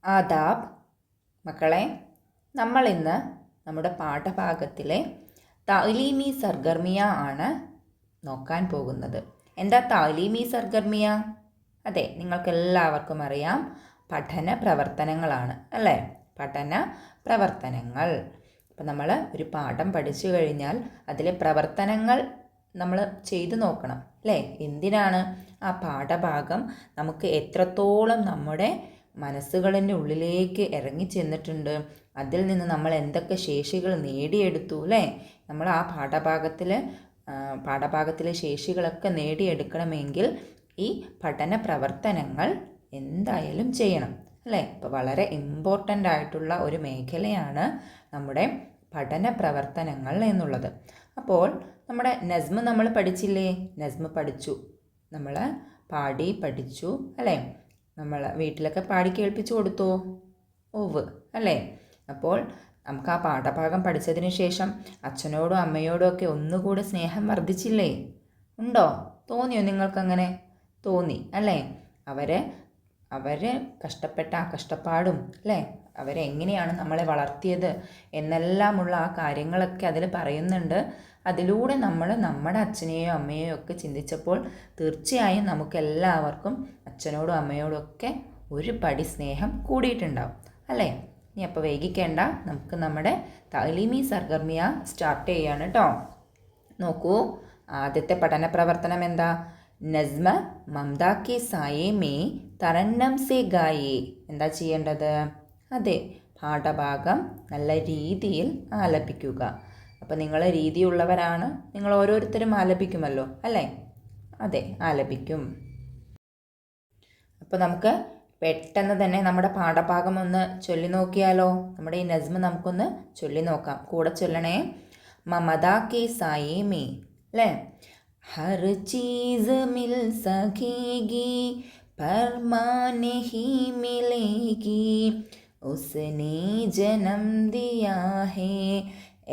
ആദാബ്. മക്കളെ, നമ്മളിന്ന് നമ്മുടെ പാഠഭാഗത്തിലെ താലീമി സർഗർമിയ ആണ് നോക്കാൻ പോകുന്നത്. എന്താ താലീമി സർഗർമിയ? അതെ, നിങ്ങൾക്കെല്ലാവർക്കും അറിയാം, പഠന പ്രവർത്തനങ്ങളാണ് അല്ലേ? പഠന പ്രവർത്തനങ്ങൾ. അപ്പം നമ്മൾ ഒരു പാഠം പഠിച്ചു കഴിഞ്ഞാൽ അതിലെ പ്രവർത്തനങ്ങൾ നമ്മൾ ചെയ്തു നോക്കണം അല്ലേ? എന്തിനാണ്? ആ പാഠഭാഗം നമുക്ക് എത്രത്തോളം നമ്മുടെ മനസ്സുകളിൻ്റെ ഉള്ളിലേക്ക് ഇറങ്ങി ചെന്നിട്ടുണ്ട്, അതിൽ നിന്ന് നമ്മൾ എന്തൊക്കെ ശേഷികൾ നേടിയെടുത്തു അല്ലേ? നമ്മൾ ആ പാഠഭാഗത്തിലെ ശേഷികളൊക്കെ നേടിയെടുക്കണമെങ്കിൽ ഈ പഠന പ്രവർത്തനങ്ങൾ എന്തായാലും ചെയ്യണം അല്ലേ? ഇപ്പോൾ വളരെ ഇമ്പോർട്ടൻ്റ് ആയിട്ടുള്ള ഒരു മേഖലയാണ് നമ്മുടെ പഠന പ്രവർത്തനങ്ങൾ എന്നുള്ളത്. അപ്പോൾ നമ്മുടെ നസ്മ് നമ്മൾ പഠിച്ചില്ലേ? നസ്മ് പഠിച്ചു, നമ്മൾ പാടി പഠിച്ചു അല്ലേ? നമ്മൾ വീട്ടിലൊക്കെ പാടി കേൾപ്പിച്ചു കൊടുത്തോ? ഓവ് അല്ലേ? അപ്പോൾ നമുക്ക് ആ പാഠഭാഗം പഠിച്ചതിന് ശേഷം അച്ഛനോടും അമ്മയോടും ഒക്കെ ഒന്നുകൂടി സ്നേഹം വർദ്ധിച്ചില്ലേ? ഉണ്ടോ? തോന്നിയോ നിങ്ങൾക്കങ്ങനെ? തോന്നി അല്ലേ? അവർ കഷ്ടപ്പെട്ട ആ കഷ്ടപ്പാടും അല്ലേ, അവരെങ്ങനെയാണ് നമ്മളെ വളർത്തിയത് എന്നെല്ലാമുള്ള ആ കാര്യങ്ങളൊക്കെ അതിൽ പറയുന്നുണ്ട്. അതിലൂടെ നമ്മൾ നമ്മുടെ അച്ഛനെയോ അമ്മയെയോ ഒക്കെ ചിന്തിച്ചപ്പോൾ തീർച്ചയായും നമുക്കെല്ലാവർക്കും അച്ഛനോടും അമ്മയോടും ഒക്കെ ഒരു പടി സ്നേഹം കൂടിയിട്ടുണ്ടാവും അല്ലേ? ഇനി അപ്പോൾ വൈകിക്കേണ്ട, നമുക്ക് നമ്മുടെ താലീമി സർഗർമിയ സ്റ്റാർട്ട് ചെയ്യാണ് കേട്ടോ. നോക്കൂ, ആദ്യത്തെ പഠന പ്രവർത്തനം എന്താ? നസ്മ മമത കെ സായേ മേ തറന്നം സെ ഗായേ. എന്താ ചെയ്യേണ്ടത്? അതെ, പാഠഭാഗം നല്ല രീതിയിൽ ആലപിക്കുക. അപ്പോൾ നിങ്ങൾ രീതിയുള്ളവരാണ്, നിങ്ങൾ ഓരോരുത്തരും ആലപിക്കുമല്ലോ അല്ലേ? അതെ, ആലപിക്കും. അപ്പോൾ നമുക്ക് പെട്ടെന്ന് തന്നെ നമ്മുടെ പാഠഭാഗം ഒന്ന് ചൊല്ലി നോക്കിയാലോ? നമ്മുടെ ഈ നസ്മ നമുക്കൊന്ന് ചൊല്ലി നോക്കാം. കൂടെ ചൊല്ലണേ. മമത കെ സായേ മേ അല്ലേ? हर चीज़ मिल सकेगी पर माँ नहीं मिलेगी, उसने जन्म दिया है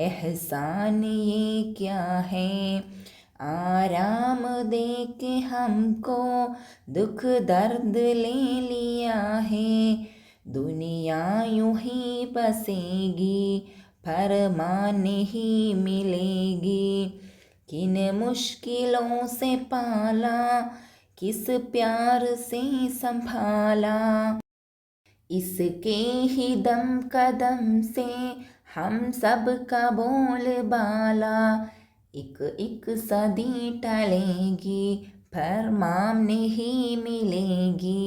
एहसान ये क्या है, आराम दे के हमको दुख दर्द ले लिया है, दुनिया यूं ही बसेगी पर माँ नहीं मिलेगी, किन मुश्किलों से पाला किस प्यार से संभाला, इसके ही दम कदम से हम सब का बोल बाला, एक एक सदी टलेगी पर माम नहीं मिलेगी,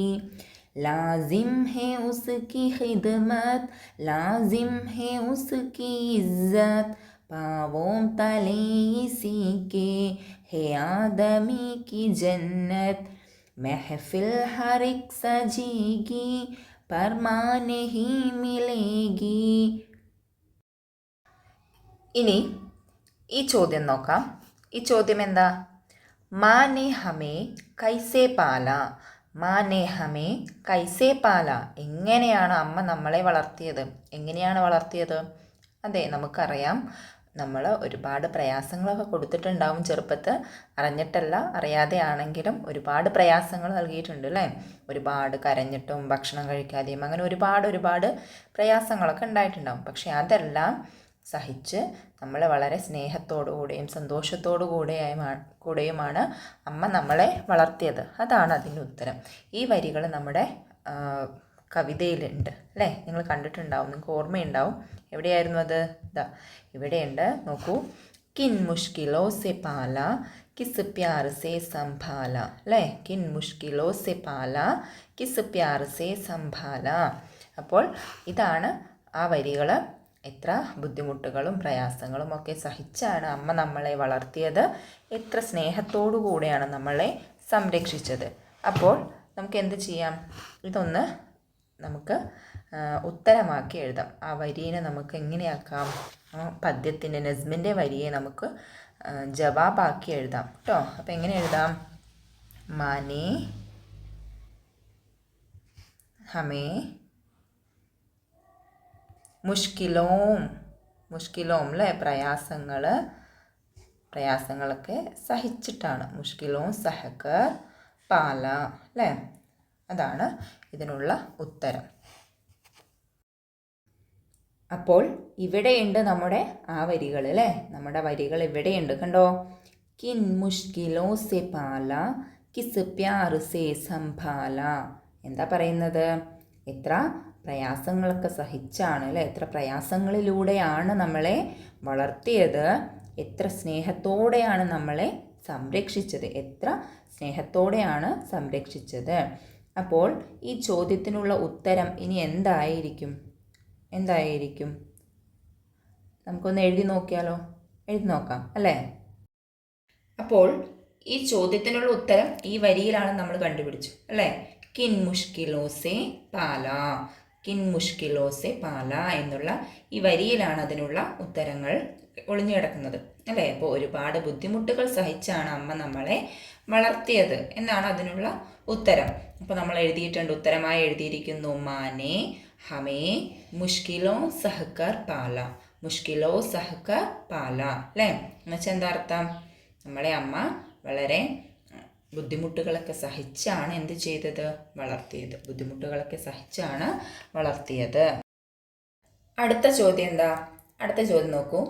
लाजिम है उसकी खिदमत लाजिम है उसकी इज्जत, पावों तले इसी के है आदमी की जन्नत, महफिल हर एक सजेगी पर माँ नहीं मिलेगी. ഇനി ഈ ചോദ്യം നോക്കാം. ഈ ചോദ്യം എന്താ? മാനെ ഹമേ കൈസേ പാല. മാനെ ഹമേ കൈസേ പാല. എങ്ങനെയാണ് അമ്മ നമ്മളെ വളർത്തിയത്? എങ്ങനെയാണ് വളർത്തിയത്? അതെ, നമുക്കറിയാം, നമ്മൾ ഒരുപാട് പ്രയാസങ്ങളൊക്കെ കൊടുത്തിട്ടുണ്ടാവും ചെറുപ്പത്ത്. അറിഞ്ഞിട്ടല്ല, അറിയാതെ ആണെങ്കിലും ഒരുപാട് പ്രയാസങ്ങൾ നൽകിയിട്ടുണ്ട് അല്ലേ? ഒരുപാട് കരഞ്ഞിട്ടും ഭക്ഷണം കഴിക്കാതെയും അങ്ങനെ ഒരുപാട് പ്രയാസങ്ങളൊക്കെ ഉണ്ടായിട്ടുണ്ടാവും. പക്ഷെ അതെല്ലാം സഹിച്ച് നമ്മളെ വളരെ സ്നേഹത്തോടുകൂടെയും സന്തോഷത്തോടു കൂടെയുമാണ് അമ്മ നമ്മളെ വളർത്തിയത്. അതാണ് അതിൻ്റെ ഉത്തരം. ഈ വരികൾ നമ്മുടെ കവിതയിലുണ്ട് അല്ലേ? നിങ്ങൾ കണ്ടിട്ടുണ്ടാവും, നിങ്ങൾക്ക് ഓർമ്മയുണ്ടാവും. എവിടെയായിരുന്നു അത്? ഇതാ ഇവിടെയുണ്ട്, നോക്കൂ. കിൻ മുഷ്കിലോ സെ പാല കിസ് പ്യാർ സെ സംഭാല അല്ലേ? കിൻ മുഷ്കിലോ സെ പാല കിസ് പ്യാർ സെ സംഭാല. അപ്പോൾ ഇതാണ് ആ വരികൾ. എത്ര ബുദ്ധിമുട്ടുകളും പ്രയാസങ്ങളും ഒക്കെ സഹിച്ചാണ് അമ്മ നമ്മളെ വളർത്തിയത്, എത്ര സ്നേഹത്തോടു കൂടെയാണ് നമ്മളെ സംരക്ഷിച്ചത്. അപ്പോൾ നമുക്ക് എന്ത് ചെയ്യാം? ഇതൊന്ന് നമുക്ക് ഉത്തരമാക്കി എഴുതാം. ആ വരിയെ നമുക്ക് എങ്ങനെയാക്കാം? പദ്യത്തിൻ്റെ നസ്മിൻ്റെ വരിയെ നമുക്ക് ജവാബാക്കി എഴുതാം കേട്ടോ. അപ്പോൾ എങ്ങനെ എഴുതാം? മാനെ ഹമേ മുഷ്കിലോം അല്ലേ? പ്രയാസങ്ങളൊക്കെ സഹിച്ചിട്ടാണ്. മുഷ്കിലോം സഹകർ പാല അല്ലേ? അതാണ് ഇതിനുള്ള ഉത്തരം. അപ്പോൾ ഇവിടെയുണ്ട് നമ്മുടെ ആ വരികൾ അല്ലേ, നമ്മുടെ വരികൾ ഇവിടെയുണ്ട് കണ്ടോ. കിൻ മുഷ്കിലോ സെ പാല കിസ് പ്യാർ സെ സംഭാല. എന്താ പറയുന്നത്? എത്ര പ്രയാസങ്ങളൊക്കെ സഹിച്ചാണ് അല്ലേ, എത്ര പ്രയാസങ്ങളിലൂടെയാണ് നമ്മളെ വളർത്തിയത്, എത്ര സ്നേഹത്തോടെയാണ് നമ്മളെ സംരക്ഷിച്ചത്, എത്ര സ്നേഹത്തോടെയാണ് സംരക്ഷിച്ചത്. അപ്പോൾ ഈ ചോദ്യത്തിനുള്ള ഉത്തരം ഇനി എന്തായിരിക്കും? നമുക്കൊന്ന് എഴുതി നോക്കിയാലോ? എഴുതി നോക്കാം അല്ലേ. അപ്പോൾ ഈ ചോദ്യത്തിനുള്ള ഉത്തരം ഈ വരിയിലാണ് നമ്മൾ കണ്ടുപിടിച്ചു അല്ലേ. കിൻ മുഷ്കിലോ സെ പാല, കിൻ മുഷ്കിലോ സെ പാല എന്നുള്ള ഈ വരിയിലാണ് അതിനുള്ള ഉത്തരങ്ങൾ ഒളിഞ്ഞു കിടക്കുന്നത് അല്ലേ. അപ്പോൾ ഒരുപാട് ബുദ്ധിമുട്ടുകൾ സഹിച്ചാണ് അമ്മ നമ്മളെ വളർത്തിയത് എന്നാണ് അതിനുള്ള ഉത്തരം. അപ്പോൾ നമ്മൾ എഴുതിയിട്ടുണ്ട്, ഉത്തരമായി എഴുതിയിരിക്കുന്നു മാനെ ഹമേ മുഷ്കിലോ സഹകർ പാല, മുഷ്കിലോ സഹകർ പാല അല്ലേ. എന്നുവെച്ചാൽ എന്താ അർത്ഥം? നമ്മളെ അമ്മ വളരെ ബുദ്ധിമുട്ടുകളൊക്കെ സഹിച്ചാണ് എന്ത് ചെയ്തത്? വളർത്തിയത്. ബുദ്ധിമുട്ടുകളൊക്കെ സഹിച്ചാണ് വളർത്തിയത്. അടുത്ത ചോദ്യം എന്താ? അടുത്ത ചോദ്യം നോക്കൂ.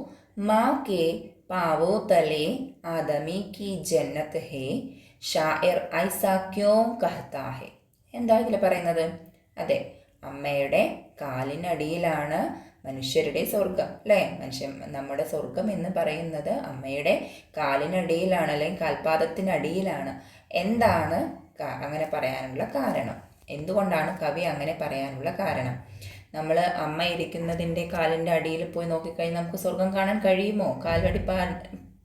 മാ കെ പാവോ തലേ ആദമി കി ജന്നത്ത് ഹേ ഷായർ ഐസാ ക്യോ കഹ്താ ഹേ. എന്താ ഇതിൽ പറയുന്നത്? അതെ, അമ്മയുടെ കാലിനടിയിലാണ് മനുഷ്യരുടെ സ്വർഗം അല്ലേ. നമ്മുടെ സ്വർഗം എന്ന് പറയുന്നത് അമ്മയുടെ കാലിനടിയിലാണ്, അല്ലെങ്കിൽ കാൽപാദത്തിനടിയിലാണ്. എന്താണ് അങ്ങനെ പറയാനുള്ള കാരണം? എന്തുകൊണ്ടാണ് കവി അങ്ങനെ പറയാനുള്ള കാരണം? നമ്മൾ അമ്മ ഇരിക്കുന്നതിൻ്റെ കാലിൻ്റെ അടിയിൽ പോയി നോക്കിക്കഴിഞ്ഞാൽ നമുക്ക് സ്വർഗം കാണാൻ കഴിയുമോ?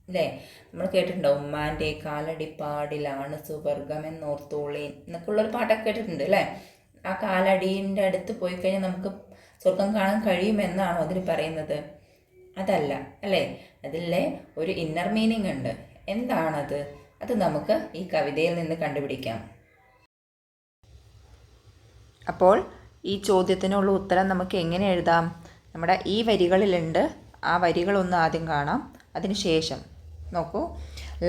അല്ലേ, നമ്മൾ കേട്ടിട്ടുണ്ടോ? ഉമ്മാൻ്റെ കാലടിപ്പാടിലാണ് സുവർഗം എന്നോർത്തോളേൻ എന്നൊക്കെ ഉള്ളൊരു പാട്ടൊക്കെ കേട്ടിട്ടുണ്ട് അല്ലേ. ആ കാലടീൻ്റെ അടുത്ത് പോയി കഴിഞ്ഞാൽ നമുക്ക് സ്വർഗം കാണാൻ കഴിയുമെന്നാണോ അതിൽ പറയുന്നത്? അതല്ല അല്ലേ. അതിലെ ഒരു ഇന്നർ മീനിങ് ഉണ്ട്. എന്താണത്? അത് നമുക്ക് ഈ കവിതയിൽ നിന്ന് കണ്ടുപിടിക്കാം. അപ്പോൾ ഈ ചോദ്യത്തിനുള്ള ഉത്തരം നമുക്ക് എങ്ങനെ എഴുതാം? നമ്മുടെ ഈ വരികളിലുണ്ട്. ആ വരികളൊന്ന് ആദ്യം കാണാം, അതിനുശേഷം നോക്കൂ.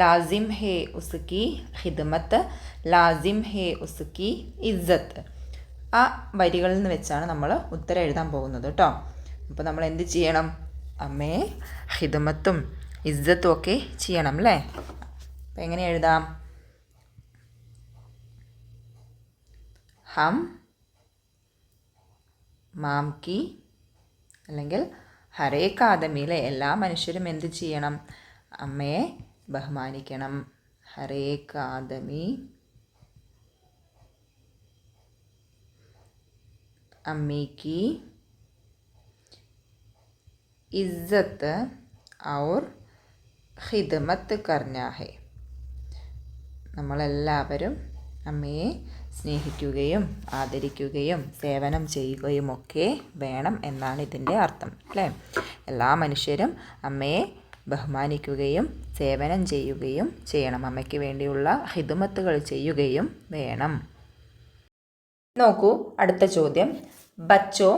ലാസിം ഹേ ഉസ്കി ഖിദ്മത്ത്, ലാസിം ഹേ ഉസ്കി ഇസ്സത്ത്. ആ വരികളിൽ നിന്ന് വെച്ചാണ് നമ്മൾ ഉത്തരം എഴുതാൻ പോകുന്നത് കേട്ടോ. അപ്പോൾ നമ്മൾ എന്ത് ചെയ്യണം? അമ്മയെ ഖിദ്മത്തും ഇസ്സത്തും ഒക്കെ ചെയ്യണം അല്ലേ. അപ്പം എങ്ങനെ എഴുതാം? ഹം മാം കി, അല്ലെങ്കിൽ ഹരേക്ക് ആദമിയിലെ എല്ലാ മനുഷ്യരും എന്ത് ചെയ്യണം? അമ്മയെ ബഹുമാനിക്കണം. ഹരേക്ക് ആദമി अम्मी की इज़्ज़त और ഖിദ്മത്ത് करना है. നമ്മളെല്ലാവരും അമ്മയെ സ്നേഹിക്കുകയും ആദരിക്കുകയും സേവനം ചെയ്യുകയുമൊക്കെ വേണം എന്നാണ് ഇതിൻ്റെ അർത്ഥം അല്ലേ. എല്ലാ മനുഷ്യരും അമ്മയെ ബഹുമാനിക്കുകയും സേവനം ചെയ്യുകയും ചെയ്യണം. അമ്മയ്ക്ക് വേണ്ടിയുള്ള ഖിദ്മത്തുകൾ ചെയ്യുകയും വേണം. നോക്കൂ അടുത്ത ചോദ്യം. बच्चों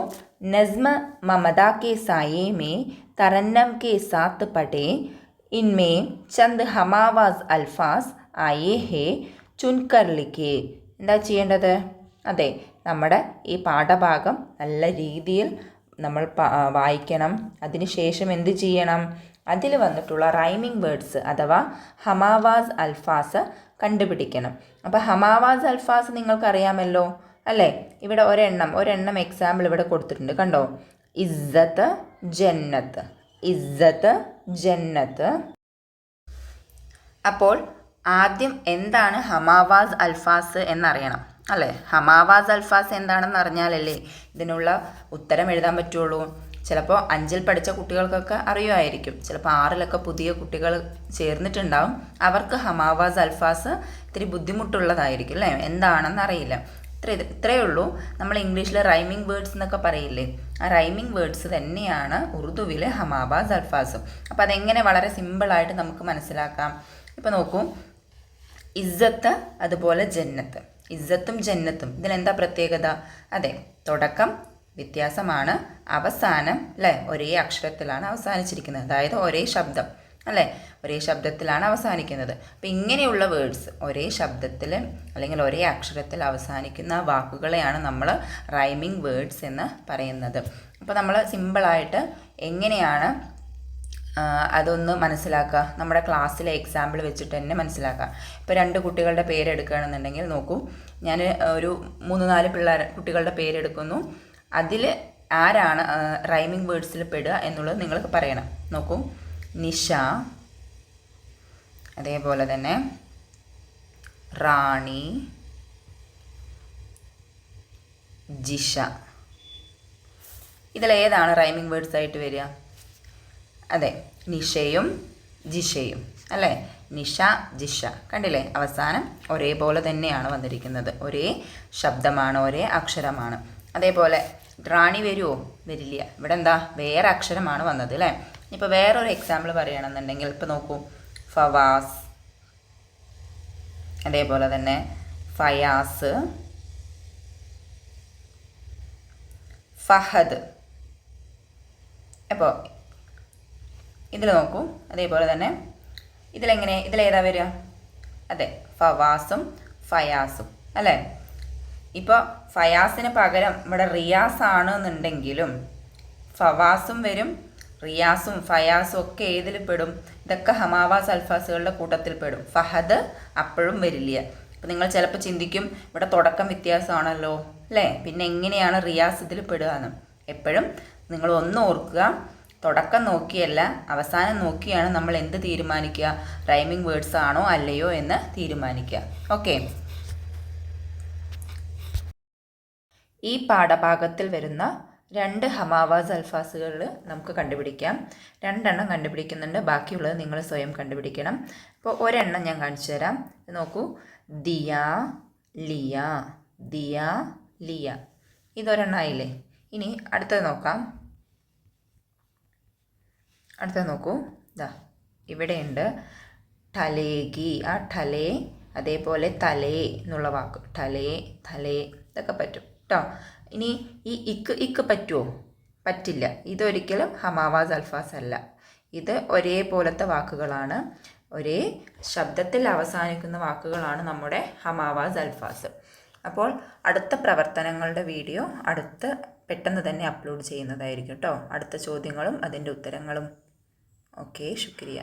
नज़्म ममदा के साये में तरन्नम के साथ पढ़े, इनमें चंद हमावाज अल्फाज आए हैं चुनकर लिखे. എന്താ ചെയ്യേണ്ടത്? അതെ, നമ്മുടെ ഈ പാഠഭാഗം നല്ല രീതിയിൽ നമ്മൾ വായിക്കണം. അതിനുശേഷം എന്ത് ചെയ്യണം? അതിൽ വന്നിട്ടുള്ള റൈമിംഗ് വേർഡ്സ് അഥവാ ഹമാവാസ് അൽഫാസ് കണ്ടുപിടിക്കണം. അപ്പോൾ ഹമാവാസ് അൽഫാസ് നിങ്ങൾക്കറിയാമല്ലോ അല്ലേ. ഇവിടെ ഒരെണ്ണം എക്സാമ്പിൾ ഇവിടെ കൊടുത്തിട്ടുണ്ട് കണ്ടോ. ഇസ്സത്ത് ജന്നത്ത്, ഇസ്സത്ത് ജന്നത്ത്. അപ്പോൾ ആദ്യം എന്താണ് ഹമാവാസ് അൽഫാസ് എന്നറിയണം അല്ലേ. ഹമാവാസ് അൽഫാസ് എന്താണെന്ന് അറിഞ്ഞാലല്ലേ ഇതിനുള്ള ഉത്തരം എഴുതാൻ പറ്റുള്ളൂ. ചിലപ്പോൾ 5ൽ പഠിച്ച കുട്ടികൾക്കൊക്കെ അറിയുമായിരിക്കും, ചിലപ്പോൾ 6ലൊക്കെ പുതിയ കുട്ടികൾ ചേർന്നിട്ടുണ്ടാവും. അവർക്ക് ഹമാവാസ് അൽഫാസ് ഇത്തിരി ബുദ്ധിമുട്ടുള്ളതായിരിക്കും അല്ലേ, എന്താണെന്ന് അറിയില്ല. ഇത്രയേ ഉള്ളൂ. നമ്മൾ ഇംഗ്ലീഷിൽ റൈമിംഗ് വേർഡ്സ് എന്നൊക്കെ പറയില്ലേ, ആ റൈമിംഗ് വേർഡ്സ് തന്നെയാണ് ഉറുദുവിൽ ഹമാവാസ് അൽഫാസും. അപ്പോൾ അതെങ്ങനെ വളരെ സിമ്പിളായിട്ട് നമുക്ക് മനസ്സിലാക്കാം. ഇപ്പോൾ നോക്കൂ, ഇസ്സത്ത് അതുപോലെ ജന്നത്ത്, ഇസ്സത്തും ജന്നത്തും ഇതിനെന്താ പ്രത്യേകത? അതെ, തുടക്കം വ്യത്യാസമാണ്, അവസാനം അല്ലേ ഒരേ അക്ഷരത്തിലാണ് അവസാനിച്ചിരിക്കുന്നത്, അതായത് ഒരേ ശബ്ദം അല്ലേ, ഒരേ ശബ്ദത്തിലാണ് അവസാനിക്കുന്നത്. അപ്പോൾ ഇങ്ങനെയുള്ള വേർഡ്സ് ഒരേ ശബ്ദത്തിൽ അല്ലെങ്കിൽ ഒരേ അക്ഷരത്തിൽ അവസാനിക്കുന്ന വാക്കുകളെയാണ് നമ്മൾ റൈമിംഗ് വേർഡ്സ് എന്ന് പറയുന്നത്. അപ്പോൾ നമ്മൾ സിമ്പിളായിട്ട് എങ്ങനെയാണ് അതൊന്ന് മനസ്സിലാക്കുക, നമ്മുടെ ക്ലാസ്സിലെ എക്സാമ്പിൾ വെച്ചിട്ട് തന്നെ മനസ്സിലാക്കുക. ഇപ്പോൾ 2 കുട്ടികളുടെ പേരെടുക്കുകയാണെന്നുണ്ടെങ്കിൽ നോക്കൂ, ഞാൻ ഒരു 3-4 കുട്ടികളുടെ പേരെടുക്കുന്നു. അതിൽ ആരാണ് റൈമിംഗ് വേർഡ്സിൽ പെടുക എന്നുള്ളത് നിങ്ങൾക്ക് പറയണം. നോക്കൂ, നിഷ, അതേപോലെ തന്നെ റാണി, ജിഷ. ഇതിലേതാണ് റൈമിംഗ് വേർഡ്സ് ആയിട്ട് വരിക? അതെ, നിഷയും ജിഷയും അല്ലേ? നിഷ, ജിഷ. കണ്ടില്ലേ, അവസാനം ഒരേപോലെ തന്നെയാണ് വന്നിരിക്കുന്നത്. ഒരേ ശബ്ദമാണ്, ഒരേ അക്ഷരമാണ്. അതേപോലെ റാണി വരുമോ? വരില്ല. ഇവിടെ എന്താ, വേറെ അക്ഷരമാണ് വന്നത് അല്ലേ? ഇപ്പോൾ വേറൊരു എക്സാമ്പിൾ പറയുകയാണെന്നുണ്ടെങ്കിൽ ഇപ്പോൾ നോക്കൂ, ഫവാസ്, അതേപോലെ തന്നെ ഫയാസ്, ഫഹദ്. അപ്പോൾ ഇതിൽ നോക്കൂ, അതേപോലെ തന്നെ ഇതിലേതാ വരിക? അതെ, ഫവാസും ഫയാസും അല്ലേ? ഇപ്പോൾ ഫയാസിന് പകരം ഇവിടെ റിയാസ് ആണെന്നുണ്ടെങ്കിലും ഫവാസും വരും, റിയാസും ഫയാസും ഒക്കെ ഏതിൽ പെടും? ഇതൊക്കെ ഹമാവാസ് അൽഫാസുകളുടെ കൂട്ടത്തിൽ പെടും. ഫഹദ് അപ്പോഴും വരില്ല. അപ്പോൾ നിങ്ങൾ ചിലപ്പോൾ ചിന്തിക്കും, ഇവിടെ തുടക്കം വ്യത്യാസമാണല്ലോ അല്ലേ, പിന്നെ എങ്ങനെയാണ് റിയാസ് ഇതിൽ പെടുക എന്ന്. എപ്പോഴും നിങ്ങൾ ഒന്ന് ഓർക്കുക, തുടക്കം നോക്കിയല്ല അവസാനം നോക്കിയാണ് നമ്മൾ എന്ത് തീരുമാനിക്കുക, റൈമിംഗ് വേർഡ്സ് ആണോ അല്ലയോ എന്ന് തീരുമാനിക്കുക. ഓക്കെ, ഈ പാഠഭാഗത്തിൽ വരുന്ന 2 ഹമാവാസ് അൽഫാസുകളിൽ നമുക്ക് കണ്ടുപിടിക്കാം. 2 എണ്ണം കണ്ടുപിടിക്കുന്നുണ്ട്, ബാക്കിയുള്ളത് നിങ്ങൾ സ്വയം കണ്ടുപിടിക്കണം. അപ്പോൾ ഒരെണ്ണം ഞാൻ കാണിച്ചു തരാം. നോക്കൂ, ദിയ, ലിയ, ദിയ, ലിയ. ഇതൊരെണ്ണമായില്ലേ? ഇനി അടുത്തത് നോക്കാം. അടുത്തത് നോക്കൂ, ഇതാ ഇവിടെയുണ്ട് ടലേഗി. ആ ടലേ, അതേപോലെ തലേ എന്നുള്ള വാക്ക്, ടലേ, തലേ, ഇതൊക്കെ പറ്റും കേട്ടോ. ഇനി ഈ ഇക്ക് പറ്റുമോ? പറ്റില്ല. ഇതൊരിക്കലും ഹമാവാസ് അൽഫാസ് അല്ല. ഇത് ഒരേപോലത്തെ വാക്കുകളാണ്, ഒരേ ശബ്ദത്തിൽ അവസാനിക്കുന്ന വാക്കുകളാണ് നമ്മുടെ ഹമാവാസ് അൽഫാസ്. അപ്പോൾ അടുത്ത പ്രവർത്തനങ്ങളുടെ വീഡിയോ പെട്ടെന്ന് തന്നെ അപ്ലോഡ് ചെയ്യുന്നതായിരിക്കും കേട്ടോ. അടുത്ത ചോദ്യങ്ങളും അതിൻ്റെ ഉത്തരങ്ങളും. ഓക്കെ, ശുക്രിയ.